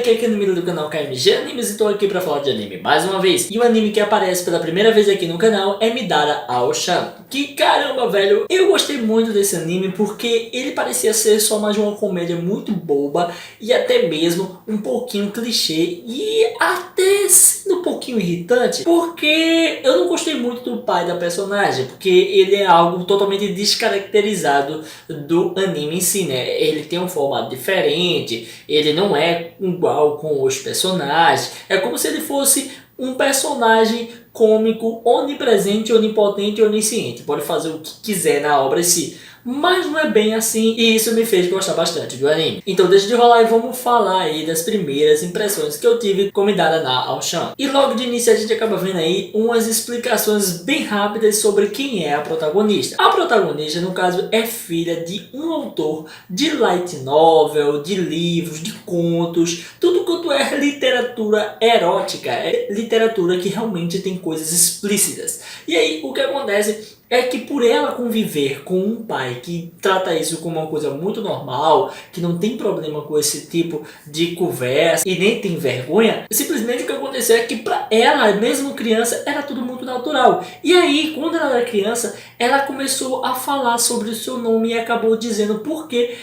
aqui é Kenmiro do canal KMG Animes e estou aqui para falar de anime mais uma vez. E o anime que aparece pela primeira vez aqui no canal é Midara Ao-chan. Que caramba, velho, eu gostei muito desse anime porque ele parecia ser só mais uma comédia muito boba e até mesmo um pouquinho clichê e até sendo um pouquinho irritante, porque eu não gostei muito do pai da personagem, porque ele é algo totalmente descaracterizado do anime em si, né? Ele tem um formato diferente, ele não é igual com os personagens, é como se ele fosse um personagem cômico, onipresente, onipotente e onisciente. Pode fazer o que quiser na obra em si, mas não é bem assim, e isso me fez gostar bastante do anime. Então deixa de rolar e vamos falar aí das primeiras impressões que eu tive com Midara Ao-chan. E logo de início a gente acaba vendo aí umas explicações bem rápidas sobre quem é a protagonista. A protagonista, no caso, é filha de um autor de light novel, de livros, de contos, tudo quanto é literatura erótica, é literatura que realmente tem coisas explícitas. E aí o que acontece é que por ela conviver com um pai que trata isso como uma coisa muito normal, que não tem problema com esse tipo de conversa e nem tem vergonha, simplesmente o que aconteceu é que para ela, mesmo criança, era tudo muito natural. E aí, quando ela era criança, ela começou a falar sobre o seu nome e acabou dizendo por que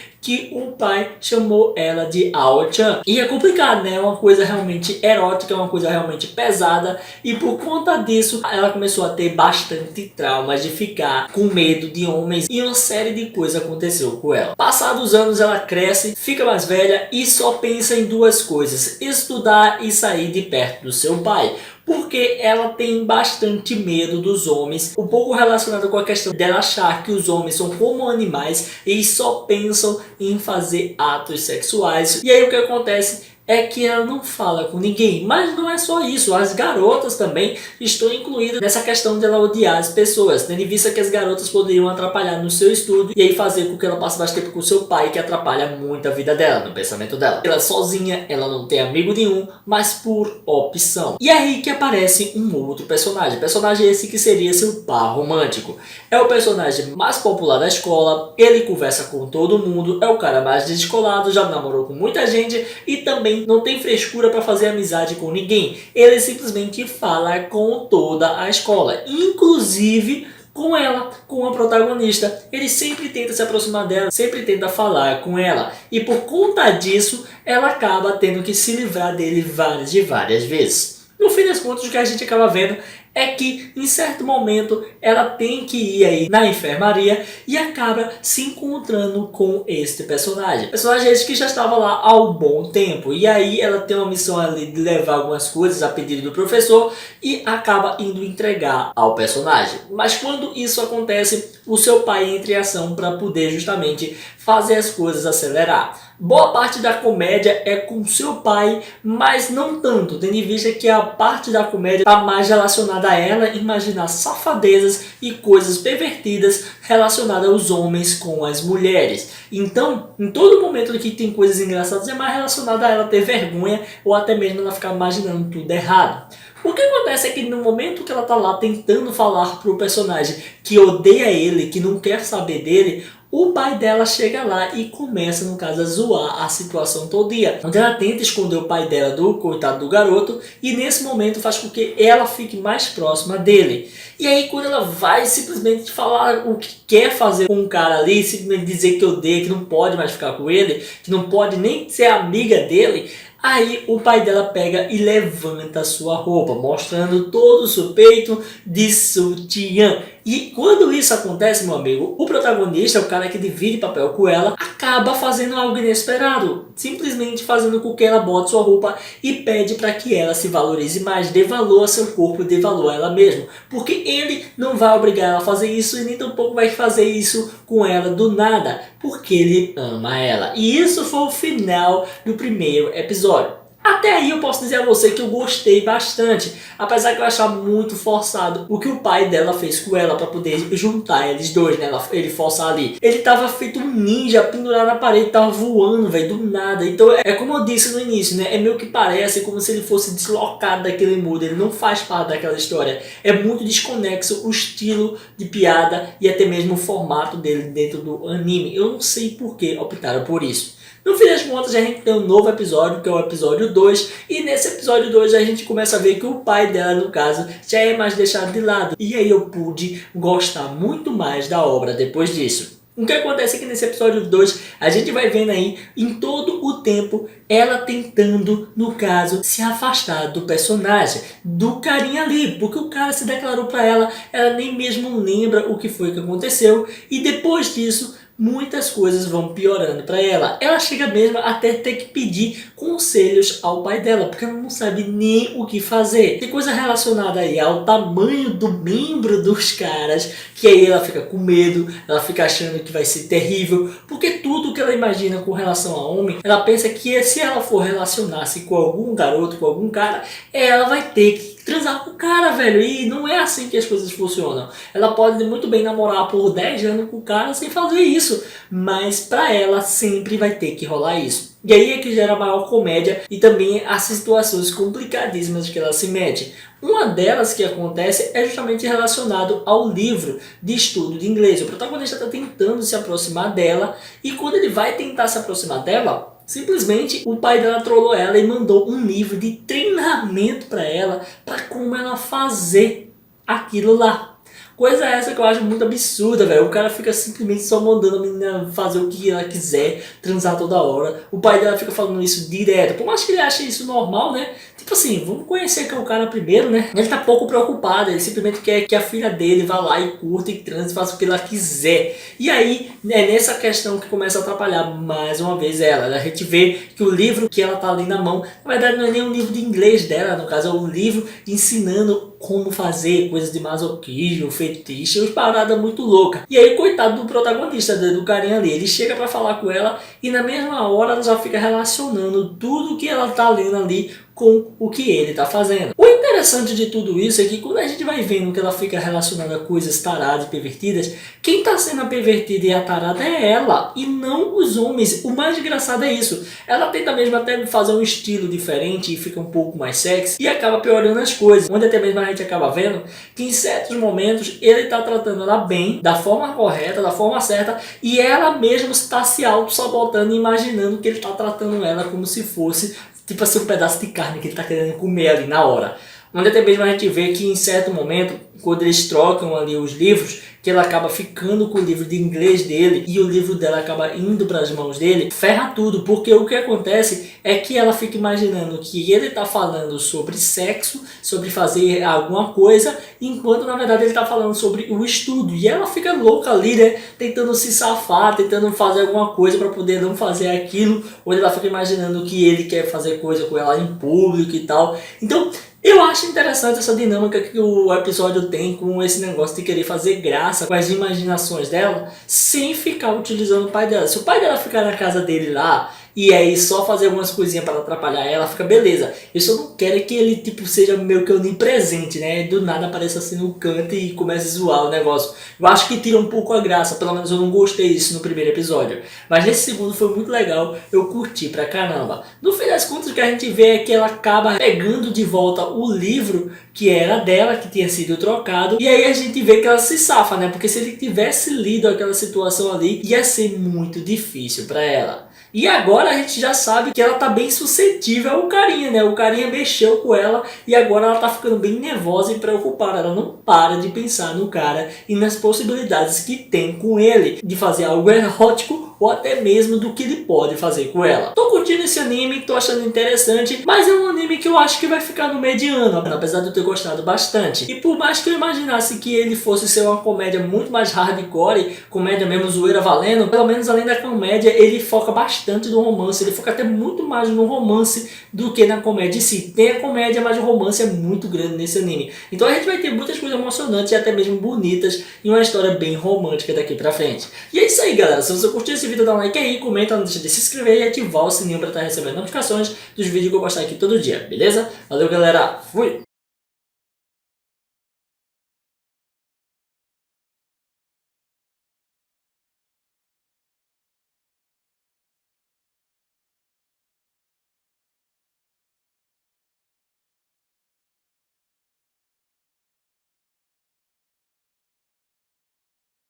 o pai chamou ela de Ao-chan. E é complicado, né? É uma coisa realmente erótica, é uma coisa realmente pesada. E por conta disso, ela começou a ter bastante traumas de ficar com medo de homens. E uma série de coisas aconteceu com ela. Passados os anos, ela cresce, fica mais velha e só pensa em duas coisas: estudar e sair de perto do seu pai. Porque ela tem bastante medo dos homens, um pouco relacionado com a questão dela achar que os homens são como animais e só pensam em fazer atos sexuais. E aí o que acontece é que ela não fala com ninguém. Mas não é só isso, as garotas também estão incluídas nessa questão de ela odiar as pessoas, tendo em vista que as garotas poderiam atrapalhar no seu estudo e aí fazer com que ela passe mais tempo com seu pai, que atrapalha muito a vida dela, no pensamento dela. Ela sozinha, ela não tem amigo nenhum, mas por opção. E é aí que aparece um outro personagem. Personagem esse que seria seu par romântico. É o personagem mais popular da escola, ele conversa com todo mundo, é o cara mais descolado, já namorou com muita gente e também não tem frescura para fazer amizade com ninguém. Ele simplesmente fala com toda a escola, inclusive com ela, com a protagonista. Ele sempre tenta se aproximar dela, sempre tenta falar com ela. E por conta disso, ela acaba tendo que se livrar dele várias vezes. No fim das contas, o que a gente acaba vendo é que, em certo momento, ela tem que ir aí na enfermaria e acaba se encontrando com este personagem. Personagem esse que já estava lá há um bom tempo. E aí ela tem uma missão ali de levar algumas coisas a pedido do professor e acaba indo entregar ao personagem. Mas quando isso acontece, o seu pai entra em ação para poder justamente fazer as coisas acelerar. Boa parte da comédia é com seu pai, mas não tanto, tendo em vista que a parte da comédia está mais relacionada a ela imaginar safadezas e coisas pervertidas relacionadas aos homens com as mulheres. Então, em todo momento que tem coisas engraçadas, é mais relacionado a ela ter vergonha ou até mesmo ela ficar imaginando tudo errado. O que acontece é que no momento que ela está lá tentando falar pro personagem que odeia ele, que não quer saber dele, o pai dela chega lá e começa, no caso, a zoar a situação todinha. Onde ela tenta esconder o pai dela do coitado do garoto e nesse momento faz com que ela fique mais próxima dele. E aí quando ela vai simplesmente falar o que quer fazer com o cara ali, simplesmente dizer que odeia, que não pode mais ficar com ele, que não pode nem ser amiga dele, aí o pai dela pega e levanta a sua roupa, mostrando todo o seu peito de sutiã. E quando isso acontece, meu amigo, o protagonista, o cara que divide papel com ela, acaba fazendo algo inesperado. Simplesmente fazendo com que ela bote sua roupa e pede para que ela se valorize mais, dê valor a seu corpo, dê valor a ela mesma. Porque ele não vai obrigar ela a fazer isso e nem tampouco vai fazer isso com ela do nada, porque ele ama ela. E isso foi o final do primeiro episódio. Até aí eu posso dizer a você que eu gostei bastante, apesar que eu achava muito forçado o que o pai dela fez com ela para poder juntar eles dois, né? Ele forçar ali. Ele tava feito um ninja, pendurado na parede, tava voando, velho, do nada. Então é como eu disse no início, né? É meio que parece como se ele fosse deslocado daquele mundo, ele não faz parte daquela história. É muito desconexo o estilo de piada e até mesmo o formato dele dentro do anime. Eu não sei por que optaram por isso. No fim das contas, a gente tem um novo episódio, que é o episódio 2, e nesse episódio 2 a gente começa a ver que o pai dela, no caso, já é mais deixado de lado. E aí eu pude gostar muito mais da obra depois disso. O que acontece é que nesse episódio 2 a gente vai vendo aí em todo o tempo ela tentando, no caso, se afastar do personagem, do carinha ali, porque o cara se declarou pra ela, ela nem mesmo lembra o que foi que aconteceu, e depois disso muitas coisas vão piorando para ela. Ela chega mesmo até ter que pedir conselhos ao pai dela, porque ela não sabe nem o que fazer. Tem coisa relacionada aí ao tamanho do membro dos caras, que aí ela fica com medo, ela fica achando que vai ser terrível, porque tudo que ela imagina com relação a homem, ela pensa que se ela for relacionar-se com algum garoto, com algum cara, ela vai ter que transar com o cara, velho, e não é assim que as coisas funcionam. Ela pode muito bem namorar por 10 anos com o cara sem fazer isso, mas pra ela sempre vai ter que rolar isso. E aí é que gera a maior comédia e também as situações complicadíssimas que ela se mete. Uma delas que acontece é justamente relacionado ao livro de estudo de inglês. O protagonista está tentando se aproximar dela e quando ele vai tentar se aproximar dela, simplesmente o pai dela trollou ela e mandou um livro de treinamento para ela, para como ela fazer aquilo lá. Coisa essa que eu acho muito absurda, velho. O cara fica simplesmente só mandando a menina fazer o que ela quiser, transar toda hora. O pai dela fica falando isso direto. Por mais que ele ache isso normal, né? Tipo assim, vamos conhecer que é o cara primeiro, né? Ele tá pouco preocupado, ele simplesmente quer que a filha dele vá lá e curta e transe, faça o que ela quiser. E aí, é nessa questão que começa a atrapalhar mais uma vez ela. A gente vê que o livro que ela tá ali na mão, na verdade não é nem um livro de inglês dela, no caso é um livro ensinando como fazer coisas de masoquismo, fetiche, umas paradas muito loucas. E aí, coitado do protagonista, do carinha ali, ele chega pra falar com ela e na mesma hora ela já fica relacionando tudo que ela tá lendo ali com o que ele tá fazendo. O interessante de tudo isso é que quando a gente vai vendo que ela fica relacionando a coisas taradas e pervertidas, quem tá sendo a pervertida e a tarada é ela, e não os homens. O mais engraçado é isso. Ela tenta mesmo até fazer um estilo diferente e fica um pouco mais sexy e acaba piorando as coisas. Onde até mesmo a gente acaba vendo que em certos momentos ele tá tratando ela bem, da forma correta, da forma certa, e ela mesma está se auto-sabotando e imaginando que ele tá tratando ela como se fosse tipo assim, um pedaço de carne que ele tá querendo comer ali na hora. Onde até mesmo a gente vê que em certo momento, quando eles trocam ali os livros, que ela acaba ficando com o livro de inglês dele e o livro dela acaba indo para as mãos dele, ferra tudo, porque o que acontece é que ela fica imaginando que ele tá falando sobre sexo, sobre fazer alguma coisa, enquanto na verdade ele tá falando sobre o estudo. E ela fica louca ali, né, tentando se safar, tentando fazer alguma coisa para poder não fazer aquilo, ou ela fica imaginando que ele quer fazer coisa com ela em público e tal. Então, eu acho interessante essa dinâmica que o episódio tem com esse negócio de querer fazer graça com as imaginações dela, sem ficar utilizando o pai dela. Se o pai dela ficar na casa dele lá, e aí só fazer algumas coisinhas para atrapalhar ela, fica beleza. Eu só não quero que ele tipo seja meio que onipresente, né? Do nada apareça assim no canto e comece a zoar o negócio. Eu acho que tira um pouco a graça, pelo menos eu não gostei disso no primeiro episódio. Mas nesse segundo foi muito legal, eu curti pra caramba. No fim das contas o que a gente vê é que ela acaba pegando de volta o livro que era dela, que tinha sido trocado. E aí a gente vê que ela se safa, né? Porque se ele tivesse lido aquela situação ali, ia ser muito difícil pra ela. E agora a gente já sabe que ela tá bem suscetível ao carinha, né? O carinha mexeu com ela e agora ela tá ficando bem nervosa e preocupada. Ela não para de pensar no cara e nas possibilidades que tem com ele de fazer algo erótico ou até mesmo do que ele pode fazer com ela. Tô curtindo esse anime, tô achando interessante, mas é um anime que eu acho que vai ficar no mediano, apesar de eu ter gostado bastante. E por mais que eu imaginasse que ele fosse ser uma comédia muito mais hardcore, comédia mesmo zoeira valendo, pelo menos além da comédia, ele foca bastante no romance, ele foca até muito mais no romance do que na comédia em si. Tem a comédia, mas o romance é muito grande nesse anime. Então a gente vai ter muitas coisas emocionantes e até mesmo bonitas e uma história bem romântica daqui pra frente. E é isso aí, galera. Se você curtiu esse vídeo, dá um like aí, comenta, não deixa de se inscrever e ativar o sininho pra estar recebendo notificações dos vídeos que eu postar aqui todo dia, beleza? Valeu, galera. Fui!